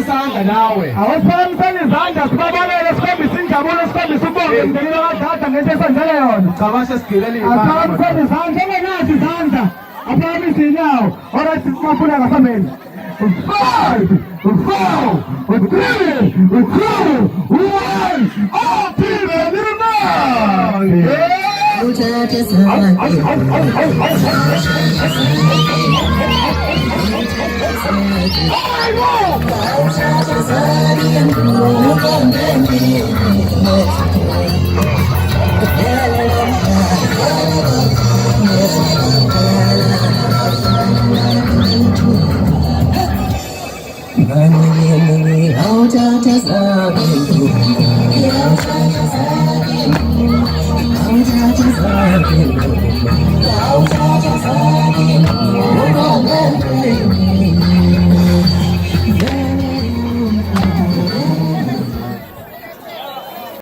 isandla nawe. Awuphakamiseni izandla sibabalele sikhombisa injabulo sikhombisa ubonge mndenini wakadada ngento esenzele yona. Cabashe sigibele Aphakamiseni izandla engenazi izandla. Aphakamise inyawo. Alright sifuna ngaphambili. 5, 4, 3, 2, 1. Aphile nirmani. How